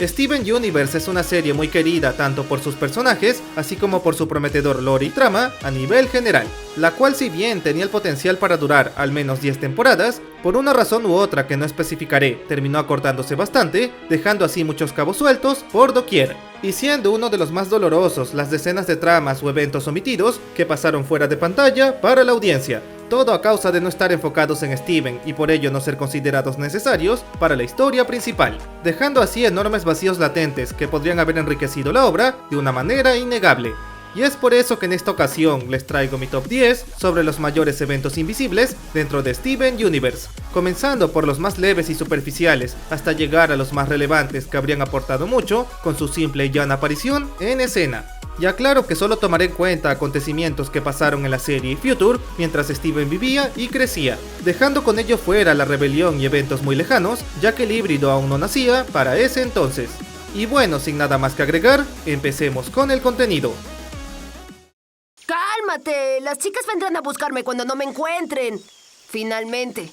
Steven Universe es una serie muy querida tanto por sus personajes, así como por su prometedor lore y trama a nivel general, la cual si bien tenía el potencial para durar al menos 10 temporadas, por una razón u otra que no especificaré, terminó acortándose bastante, dejando así muchos cabos sueltos por doquier, y siendo uno de los más dolorosos las decenas de tramas o eventos omitidos que pasaron fuera de pantalla para la audiencia. Todo a causa de no estar enfocados en Steven y por ello no ser considerados necesarios para la historia principal, dejando así enormes vacíos latentes que podrían haber enriquecido la obra de una manera innegable. Y es por eso que en esta ocasión les traigo mi top 10 sobre los mayores eventos invisibles dentro de Steven Universe, comenzando por los más leves y superficiales hasta llegar a los más relevantes que habrían aportado mucho con su simple y llana aparición en escena. Y aclaro que solo tomaré en cuenta acontecimientos que pasaron en la serie Future mientras Steven vivía y crecía, dejando con ello fuera la rebelión y eventos muy lejanos, ya que el híbrido aún no nacía para ese entonces. Y bueno, sin nada más que agregar, empecemos con el contenido. ¡Cálmate! Las chicas vendrán a buscarme cuando no me encuentren. Finalmente.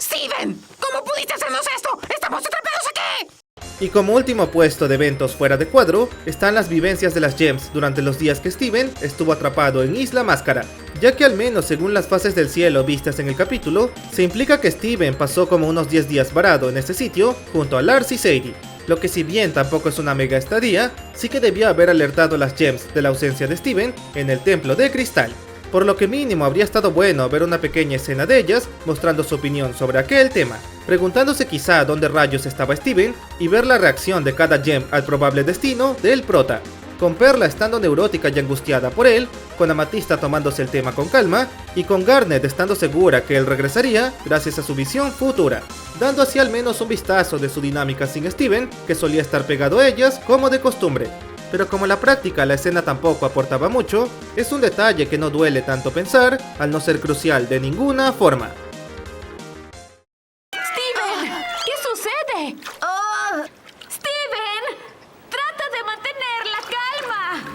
¡Steven! ¿Cómo pudiste hacernos esto? ¡Estamos atrapados aquí! Y como último puesto de eventos fuera de cuadro, están las vivencias de las Gems durante los días que Steven estuvo atrapado en Isla Máscara, ya que al menos según las fases del cielo vistas en el capítulo, se implica que Steven pasó como unos 10 días varado en este sitio junto a Lars y Sadie, lo que si bien tampoco es una mega estadía, sí que debió haber alertado a las Gems de la ausencia de Steven en el Templo de Cristal, por lo que mínimo habría estado bueno ver una pequeña escena de ellas mostrando su opinión sobre aquel tema, preguntándose quizá dónde rayos estaba Steven y ver la reacción de cada Gem al probable destino del prota, con Perla estando neurótica y angustiada por él, con Amatista tomándose el tema con calma y con Garnet estando segura que él regresaría gracias a su visión futura, dando así al menos un vistazo de su dinámica sin Steven, que solía estar pegado a ellas como de costumbre. Pero como en la práctica la escena tampoco aportaba mucho, es un detalle que no duele tanto pensar, al no ser crucial de ninguna forma. ¡Steven! ¿Qué sucede? ¡Oh! ¡Steven! ¡Trata de mantener la calma!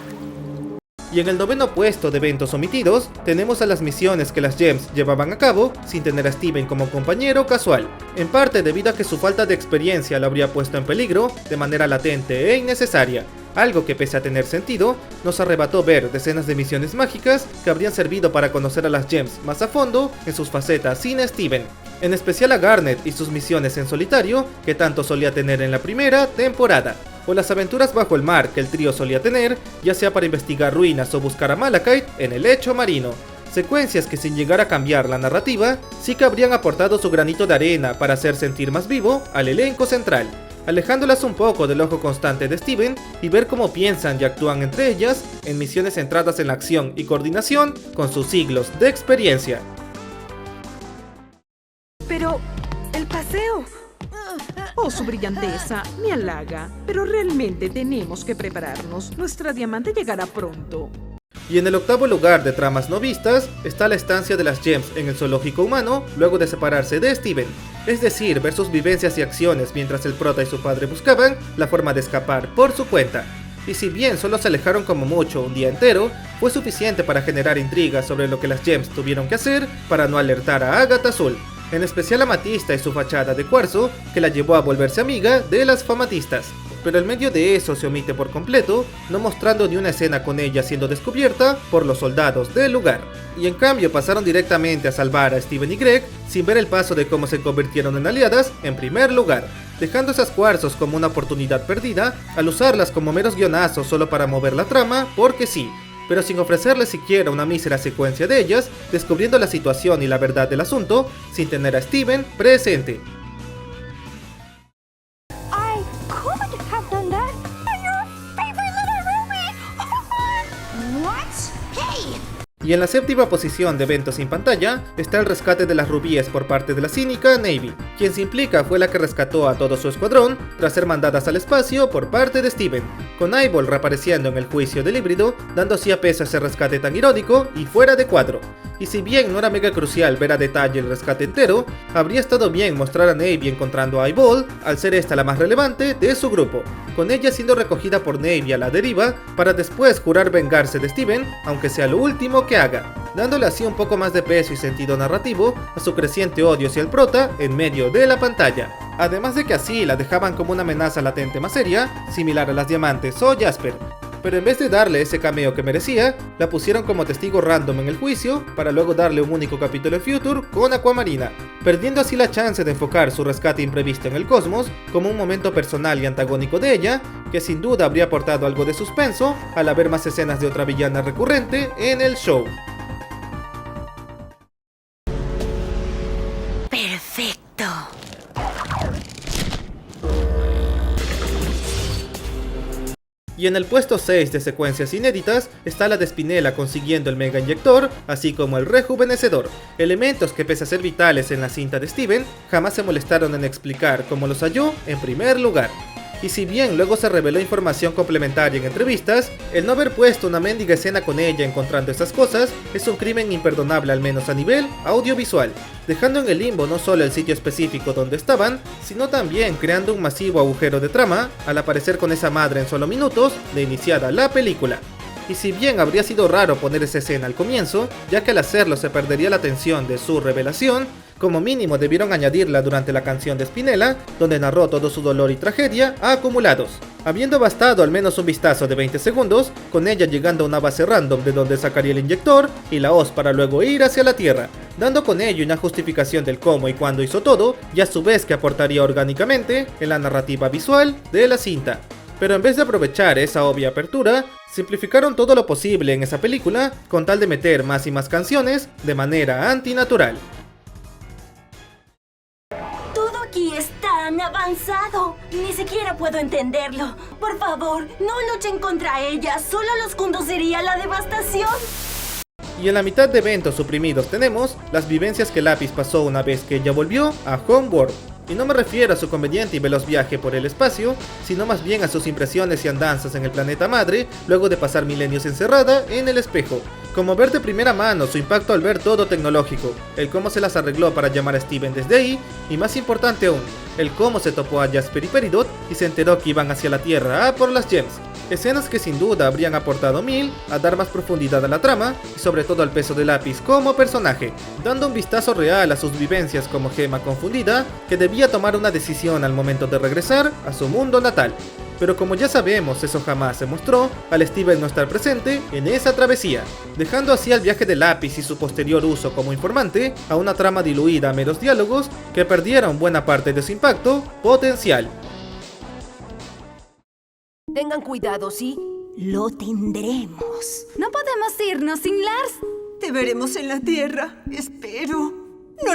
Y en el noveno puesto de eventos omitidos, tenemos a las misiones que las Gems llevaban a cabo sin tener a Steven como compañero casual, en parte debido a que su falta de experiencia lo habría puesto en peligro de manera latente e innecesaria. Algo que pese a tener sentido, nos arrebató ver decenas de misiones mágicas que habrían servido para conocer a las Gems más a fondo en sus facetas sin Steven, en especial a Garnet y sus misiones en solitario que tanto solía tener en la primera temporada, o las aventuras bajo el mar que el trío solía tener, ya sea para investigar ruinas o buscar a Malachite en el lecho marino. Secuencias que sin llegar a cambiar la narrativa, sí que habrían aportado su granito de arena para hacer sentir más vivo al elenco central, alejándolas un poco del ojo constante de Steven y ver cómo piensan y actúan entre ellas en misiones centradas en la acción y coordinación con sus siglos de experiencia. Pero, el paseo. Oh, su brillanteza, me halaga, pero realmente tenemos que prepararnos. Nuestra diamante llegará pronto. Y en el octavo lugar de tramas no vistas está la estancia de las Gems en el zoológico humano luego de separarse de Steven, es decir, ver sus vivencias y acciones mientras el prota y su padre buscaban la forma de escapar por su cuenta. Y si bien solo se alejaron como mucho un día entero, fue suficiente para generar intrigas sobre lo que las Gems tuvieron que hacer para no alertar a Agatha Azul, en especial a Amatista y su fachada de cuarzo que la llevó a volverse amiga de las Famatistas. Pero en medio de eso se omite por completo, no mostrando ni una escena con ella siendo descubierta por los soldados del lugar. Y en cambio pasaron directamente a salvar a Steven y Greg sin ver el paso de cómo se convirtieron en aliadas en primer lugar, dejando esas cuarzos como una oportunidad perdida al usarlas como meros guionazos solo para mover la trama porque sí, pero sin ofrecerles siquiera una mísera secuencia de ellas, descubriendo la situación y la verdad del asunto sin tener a Steven presente. Y en la séptima posición de eventos sin pantalla está el rescate de las rubíes por parte de la cínica Navy, quien se implica fue la que rescató a todo su escuadrón tras ser mandadas al espacio por parte de Steven, con Eyeball reapareciendo en el juicio del híbrido, dando así a peso ese rescate tan irónico y fuera de cuadro. Y si bien no era mega crucial ver a detalle el rescate entero, habría estado bien mostrar a Navy encontrando a Eyeball, al ser esta la más relevante de su grupo, con ella siendo recogida por Navy a la deriva para después jurar vengarse de Steven, aunque sea lo último que haga, dándole así un poco más de peso y sentido narrativo a su creciente odio hacia el prota en medio de la pantalla. Además de que así la dejaban como una amenaza latente más seria, similar a las Diamantes o Jasper. Pero en vez de darle ese cameo que merecía, la pusieron como testigo random en el juicio, para luego darle un único capítulo en Future con Aquamarina, perdiendo así la chance de enfocar su rescate imprevisto en el cosmos como un momento personal y antagónico de ella, que sin duda habría aportado algo de suspenso al haber más escenas de otra villana recurrente en el show. Perfecto. Y en el puesto 6 de secuencias inéditas está la de Spinella consiguiendo el Mega Inyector, así como el Rejuvenecedor, elementos que pese a ser vitales en la cinta de Steven, jamás se molestaron en explicar cómo los halló en primer lugar. Y si bien luego se reveló información complementaria en entrevistas, el no haber puesto una mendiga escena con ella encontrando esas cosas es un crimen imperdonable, al menos a nivel audiovisual, dejando en el limbo no solo el sitio específico donde estaban, sino también creando un masivo agujero de trama al aparecer con esa madre en solo minutos de iniciada la película. Y si bien habría sido raro poner esa escena al comienzo, ya que al hacerlo se perdería la tensión de su revelación, como mínimo debieron añadirla durante la canción de Spinella, donde narró todo su dolor y tragedia acumulados, habiendo bastado al menos un vistazo de 20 segundos, con ella llegando a una base random de donde sacaría el inyector y la hoz para luego ir hacia la Tierra, dando con ello una justificación del cómo y cuándo hizo todo, y a su vez que aportaría orgánicamente en la narrativa visual de la cinta. Pero en vez de aprovechar esa obvia apertura, simplificaron todo lo posible en esa película con tal de meter más y más canciones de manera antinatural. Todo aquí es tan avanzado. Ni siquiera puedo entenderlo. Por favor, no luchen contra ella. Solo los conduciría a la devastación. Y en la mitad de eventos suprimidos tenemos las vivencias que Lapis pasó una vez que ella volvió a Homeworld. Y no me refiero a su conveniente y veloz viaje por el espacio, sino más bien a sus impresiones y andanzas en el planeta madre, luego de pasar milenios encerrada en el espejo. Como ver de primera mano su impacto al ver todo tecnológico, el cómo se las arregló para llamar a Steven desde ahí, y más importante aún, el cómo se topó a Jasper y Peridot y se enteró que iban hacia la Tierra a por las gems. Escenas que sin duda habrían aportado mil a dar más profundidad a la trama y sobre todo al peso de Lapis como personaje, dando un vistazo real a sus vivencias como gema confundida que debía tomar una decisión al momento de regresar a su mundo natal. Pero como ya sabemos, eso jamás se mostró al Steven no estar presente en esa travesía, dejando así al viaje de Lapis y su posterior uso como informante a una trama diluida a meros diálogos que perdieron buena parte de su impacto potencial. Tengan cuidado, ¿sí? Lo tendremos. No podemos irnos sin Lars. Te veremos en la Tierra, espero. No,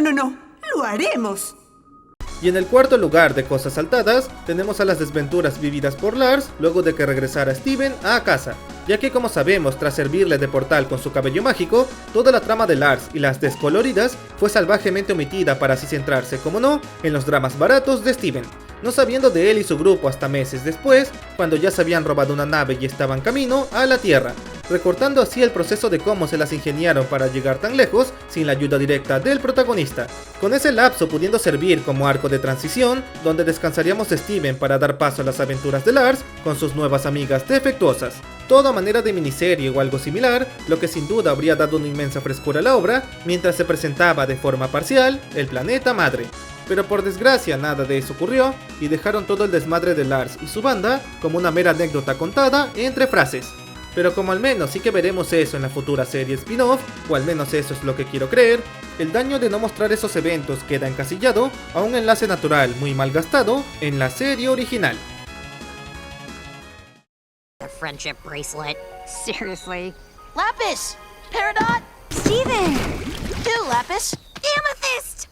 lo haremos. Y en el cuarto lugar de cosas saltadas, tenemos a las desventuras vividas por Lars luego de que regresara Steven a casa, ya que como sabemos, tras servirle de portal con su cabello mágico, toda la trama de Lars y las descoloridas fue salvajemente omitida para así centrarse, como no, en los dramas baratos de Steven, no sabiendo de él y su grupo hasta meses después, cuando ya se habían robado una nave y estaban camino a la Tierra, recortando así el proceso de cómo se las ingeniaron para llegar tan lejos sin la ayuda directa del protagonista, con ese lapso pudiendo servir como arco de transición, donde descansaríamos de Steven para dar paso a las aventuras de Lars con sus nuevas amigas defectuosas, todo a manera de miniserie o algo similar, lo que sin duda habría dado una inmensa frescura a la obra, mientras se presentaba de forma parcial el planeta madre. Pero por desgracia nada de eso ocurrió, y dejaron todo el desmadre de Lars y su banda como una mera anécdota contada entre frases. Pero como al menos sí que veremos eso en la futura serie spin-off, o al menos eso es lo que quiero creer, el daño de no mostrar esos eventos queda encasillado a un enlace natural muy mal gastado en la serie original. A friendship bracelet. Seriously. Lapis! Peridot! Steven. Who, Lapis? Amethyst!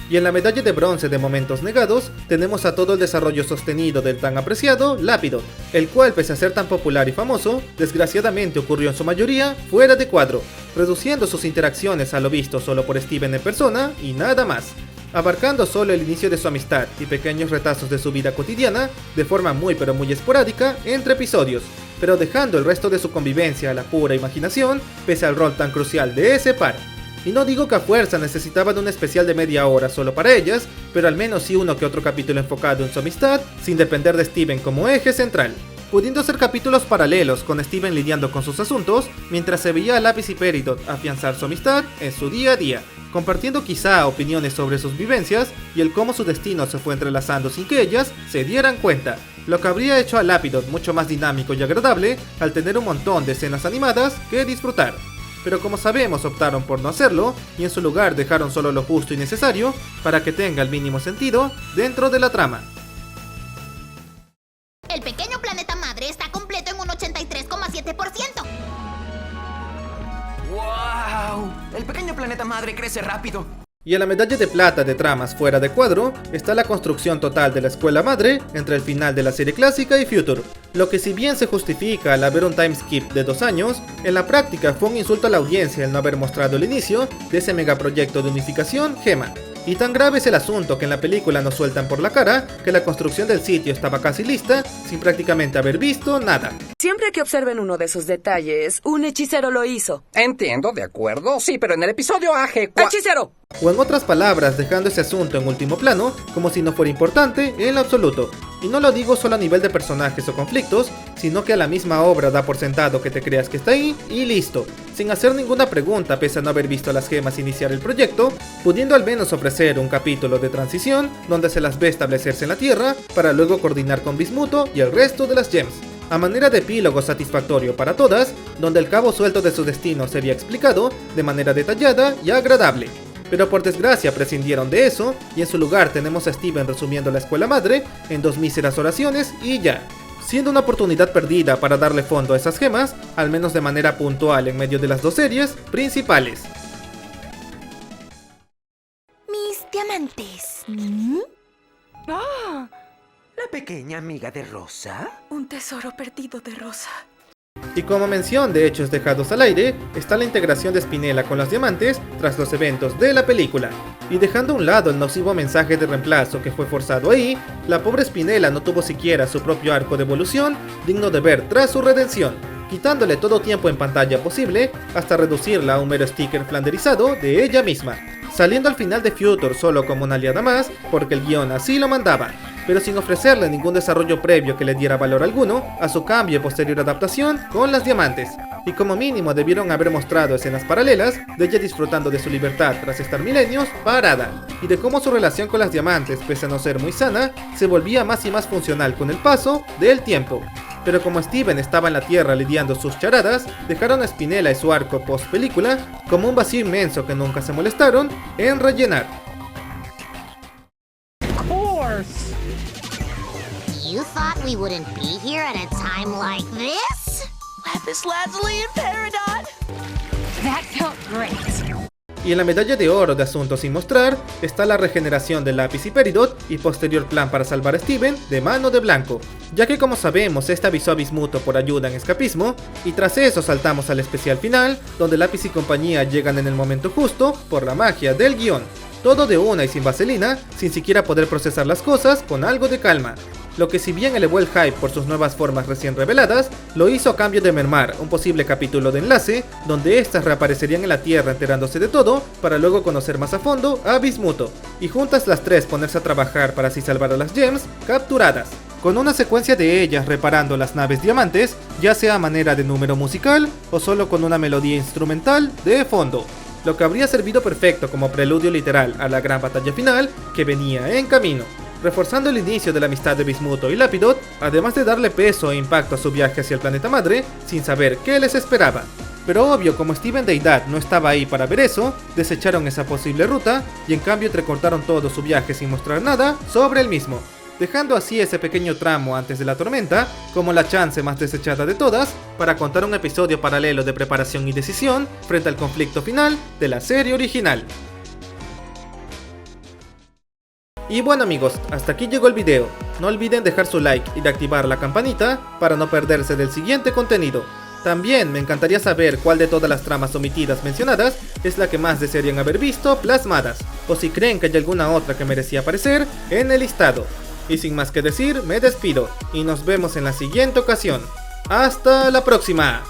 Y en la medalla de bronce de momentos negados, tenemos a todo el desarrollo sostenido del tan apreciado Lapidot, el cual pese a ser tan popular y famoso, desgraciadamente ocurrió en su mayoría fuera de cuadro, reduciendo sus interacciones a lo visto solo por Steven en persona y nada más, abarcando solo el inicio de su amistad y pequeños retazos de su vida cotidiana, de forma muy pero muy esporádica entre episodios, pero dejando el resto de su convivencia a la pura imaginación, pese al rol tan crucial de ese par. Y no digo que a fuerza necesitaban un especial de media hora solo para ellas, pero al menos sí uno que otro capítulo enfocado en su amistad, sin depender de Steven como eje central. pudiendo ser capítulos paralelos con Steven lidiando con sus asuntos, mientras se veía a Lápiz y Peridot afianzar su amistad en su día a día, compartiendo quizá opiniones sobre sus vivencias y el cómo su destino se fue entrelazando sin que ellas se dieran cuenta, lo que habría hecho a Lapidot mucho más dinámico y agradable al tener un montón de escenas animadas que disfrutar. Pero como sabemos optaron por no hacerlo y en su lugar dejaron solo lo justo y necesario para que tenga el mínimo sentido dentro de la trama. El pequeño planeta madre está completo en un 83,7%. ¡Wow! El pequeño planeta madre crece rápido. Y en la medalla de plata de tramas fuera de cuadro está la construcción total de la escuela madre entre el final de la serie clásica y Future, lo que si bien se justifica al haber un time skip de 2 años, en la práctica fue un insulto a la audiencia el no haber mostrado el inicio de ese megaproyecto de unificación Gema. Y tan grave es el asunto que en la película nos sueltan por la cara que la construcción del sitio estaba casi lista sin prácticamente haber visto nada. Siempre que observen uno de esos detalles, un hechicero lo hizo. Entiendo, de acuerdo. Sí, pero en el episodio AG... ¡Hechicero! O en otras palabras, dejando ese asunto en último plano, como si no fuera importante en lo absoluto. Y no lo digo solo a nivel de personajes o conflictos, sino que a la misma obra da por sentado que te creas que está ahí y listo, sin hacer ninguna pregunta pese a no haber visto las gemas iniciar el proyecto, pudiendo al menos ofrecer un capítulo de transición donde se las ve establecerse en la Tierra para luego coordinar con Bismuto y el resto de las gems. A manera de epílogo satisfactorio para todas, donde el cabo suelto de su destino se había explicado de manera detallada y agradable. Pero por desgracia prescindieron de eso, y en su lugar tenemos a Steven resumiendo la escuela madre en 2 míseras oraciones y ya, siendo una oportunidad perdida para darle fondo a esas gemas, al menos de manera puntual en medio de las 2 series principales. Mis diamantes. ¡Ah! ¿La pequeña amiga de Rosa? Un tesoro perdido de Rosa. Y como mención de hechos dejados al aire, está la integración de Spinella con los diamantes tras los eventos de la película. Y dejando a un lado el nocivo mensaje de reemplazo que fue forzado ahí, la pobre Spinella no tuvo siquiera su propio arco de evolución digno de ver tras su redención, quitándole todo tiempo en pantalla posible hasta reducirla a un mero sticker flanderizado de ella misma, saliendo al final de Future solo como una aliada más porque el guión así lo mandaba, pero sin ofrecerle ningún desarrollo previo que le diera valor alguno a su cambio y posterior adaptación con las diamantes. Y como mínimo debieron haber mostrado escenas paralelas de ella disfrutando de su libertad tras estar milenios parada, y de cómo su relación con las diamantes, pese a no ser muy sana, se volvía más y más funcional con el paso del tiempo. Pero como Steven estaba en la Tierra lidiando sus charadas, dejaron a Spinella y su arco post película como un vacío inmenso que nunca se molestaron en rellenar. You thought we wouldn't be here at a time like this? Lapis Lazuli and Peridot. That felt great. Y en la medalla de oro de asuntos sin mostrar está la regeneración de Lápiz y Peridot y posterior plan para salvar a Steven de mano de Blanco, ya que como sabemos este avisó a Bismuto por ayuda en escapismo, y tras eso saltamos al especial final donde Lápiz y compañía llegan en el momento justo por la magia del guión, todo de una y sin vaselina, sin siquiera poder procesar las cosas con algo de calma. Lo que si bien elevó el hype por sus nuevas formas recién reveladas, lo hizo a cambio de mermar un posible capítulo de enlace, donde estas reaparecerían en la Tierra enterándose de todo, para luego conocer más a fondo a Bismuto, y juntas las tres ponerse a trabajar para así salvar a las gems capturadas, con una secuencia de ellas reparando las naves diamantes, ya sea a manera de número musical, o solo con una melodía instrumental de fondo, lo que habría servido perfecto como preludio literal a la gran batalla final que venía en camino, reforzando el inicio de la amistad de Bismuto y Lapidot, además de darle peso e impacto a su viaje hacia el planeta madre, sin saber qué les esperaba. Pero obvio, como Steven Deidad no estaba ahí para ver eso, desecharon esa posible ruta y en cambio entrecortaron todo su viaje sin mostrar nada sobre el mismo, dejando así ese pequeño tramo antes de la tormenta como la chance más desechada de todas para contar un episodio paralelo de preparación y decisión frente al conflicto final de la serie original. Y bueno amigos, hasta aquí llegó el video. No olviden dejar su like y de activar la campanita para no perderse del siguiente contenido. También me encantaría saber cuál de todas las tramas omitidas mencionadas es la que más desearían haber visto plasmadas, o si creen que hay alguna otra que merecía aparecer en el listado. Y sin más que decir, me despido y nos vemos en la siguiente ocasión. ¡Hasta la próxima!